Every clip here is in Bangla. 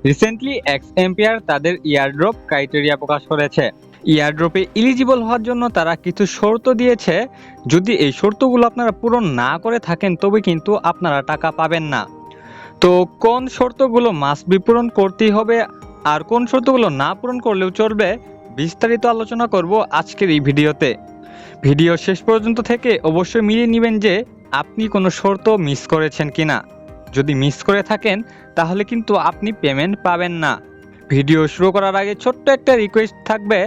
রিসেন্টলি এক্স এম্পিয়ার তাদের ইয়ারড্রপ ক্রাইটেরিয়া প্রকাশ করেছে। ইয়ারড্রপে এলিজিবল হওয়ার জন্য তারা কিছু শর্ত দিয়েছে। যদি এই শর্তগুলো আপনারা পূরণ না করে থাকেন তবে কিন্তু আপনারা টাকা পাবেন না। তো কোন শর্তগুলো মাস্ট বি পূরণ করতেই হবে আর কোন শর্তগুলো না পূরণ করলেও চলবে, বিস্তারিত আলোচনা করব আজকের এই ভিডিওতে। ভিডিও শেষ পর্যন্ত থেকে অবশ্যই মিলিয়ে নেবেন যে আপনি কোনো শর্ত মিস করেছেন কিনা। যদি মিস করে থাকেন তাহলে কিন্তু আপনি পেমেন্ট পাবেন না। ভিডিও শুরু করার আগে ছোট্ট একটা রিকোয়েস্ট থাকবে,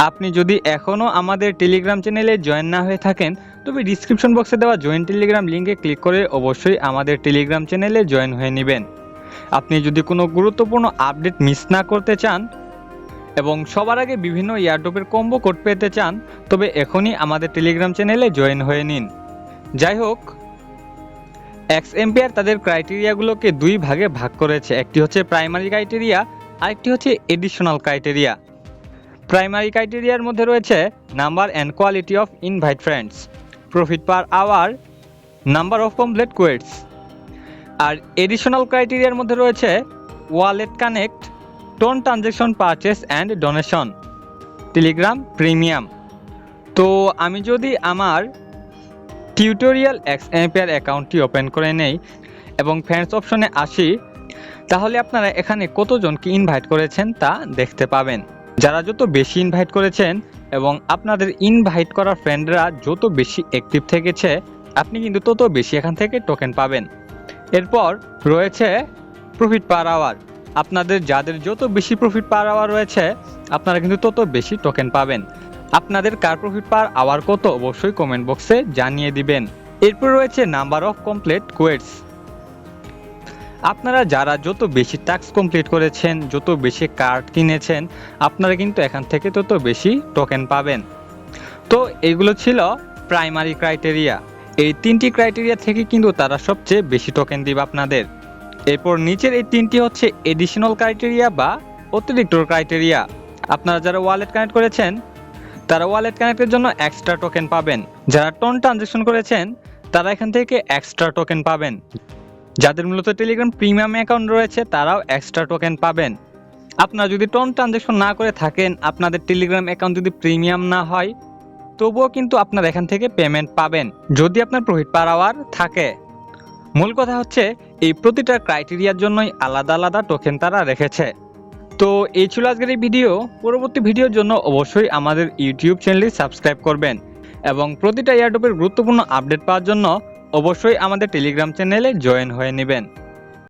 আপনি যদি এখনও আমাদের টেলিগ্রাম চ্যানেলে জয়েন না হয়ে থাকেন তবে ডিসক্রিপশন বক্সে দেওয়া জয়েন টেলিগ্রাম লিঙ্কে ক্লিক করে অবশ্যই আমাদের টেলিগ্রাম চ্যানেলে জয়েন হয়ে নেবেন। আপনি যদি কোনো গুরুত্বপূর্ণ আপডেট মিস না করতে চান এবং সবার আগে বিভিন্ন ইয়ারড্রপের কম্বো কোড পেতে চান তবে এখনই আমাদের টেলিগ্রাম চ্যানেলে জয়েন হয়ে নিন। যাই হোক, এক্স এম্পিয়ার তাদের ক্রাইটেরিয়াগুলোকে দুই ভাগে ভাগ করেছে। একটি হচ্ছে প্রাইমারি ক্রাইটেরিয়া, আরেকটি হচ্ছে এডিশনাল ক্রাইটেরিয়া। প্রাইমারি ক্রাইটেরিয়ার মধ্যে রয়েছে number and quality of invite friends, profit per hour, number of complete quests. আর এডিশনাল ক্রাইটেরিয়ার মধ্যে রয়েছে wallet connect, ton transaction purchase and donation, Telegram premium. তো আমি যদি আমার টিউটোরিয়াল এক্স এম্পিয়ার অ্যাকাউন্টটি ওপেন করে নেই এবং ফ্রেন্ডস অপশনে আসি, তাহলে আপনারা এখানে কতজনকে ইনভাইট করেছেন তা দেখতে পাবেন। যারা যত বেশি ইনভাইট করেছেন এবং আপনাদের ইনভাইট করা ফ্রেন্ডরা যত বেশি অ্যাক্টিভ থেকেছে আপনি কিন্তু তত বেশি এখান থেকে টোকেন পাবেন। এরপর রয়েছে প্রফিট পার আওয়ার। আপনাদের যাদের যত বেশি প্রফিট পার আওয়ার রয়েছে আপনারা কিন্তু তত বেশি টোকেন পাবেন। আপনাদের কার প্রফিট পার আওয়ার কত অবশ্যই কমেন্ট বক্সে জানিয়ে দিবেন। এরপর রয়েছে নাম্বার অফ কমপ্লিট কোয়েটস। আপনারা যারা যত বেশি টাস্ক কমপ্লিট করেছেন, যত বেশি কার্ড কিনেছেন আপনারা কিন্তু এখান থেকে তত বেশি টোকেন পাবেন। তো এগুলো ছিল প্রাইমারি ক্রাইটেরিয়া। এই তিনটি ক্রাইটেরিয়া থেকে কিন্তু তারা সবচেয়ে বেশি টোকেন দিবে আপনাদের। এরপর নিচের এই তিনটি হচ্ছে এডিশনাল ক্রাইটেরিয়া বা অতিরিক্ত ক্রাইটেরিয়া। আপনারা যারা ওয়ালেট কানেক্ট করেছেন তারা ওয়ালেট কানেক্টের জন্য এক্সট্রা টোকেন পাবেন। যারা টোন ট্রানজ্যাকশন করেছেন তারা এখান থেকে এক্সট্রা টোকেন পাবেন। যাদের মূলত টেলিগ্রাম প্রিমিয়াম অ্যাকাউন্ট রয়েছে তারাও এক্সট্রা টোকেন পাবেন। আপনারা যদি টোন ট্রানজ্যাকশন না করে থাকেন, আপনাদের টেলিগ্রাম অ্যাকাউন্ট যদি প্রিমিয়াম না হয় তবুও কিন্তু আপনারা এখান থেকে পেমেন্ট পাবেন যদি আপনার প্রফিট পার আওয়ার থাকে। মূল কথা হচ্ছে এই প্রতিটা ক্রাইটেরিয়ার জন্যই আলাদা আলাদা টোকেন তারা রেখেছে। তো এই ছিল আজকের এই ভিডিও। পরবর্তী ভিডিওর জন্য অবশ্যই আমাদের ইউটিউব চ্যানেলটি সাবস্ক্রাইব করবেন এবং প্রতিটা এয়ারড্রপের গুরুত্বপূর্ণ আপডেট পাওয়ার জন্য অবশ্যই আমাদের টেলিগ্রাম চ্যানেলে জয়েন হয়ে নেবেন।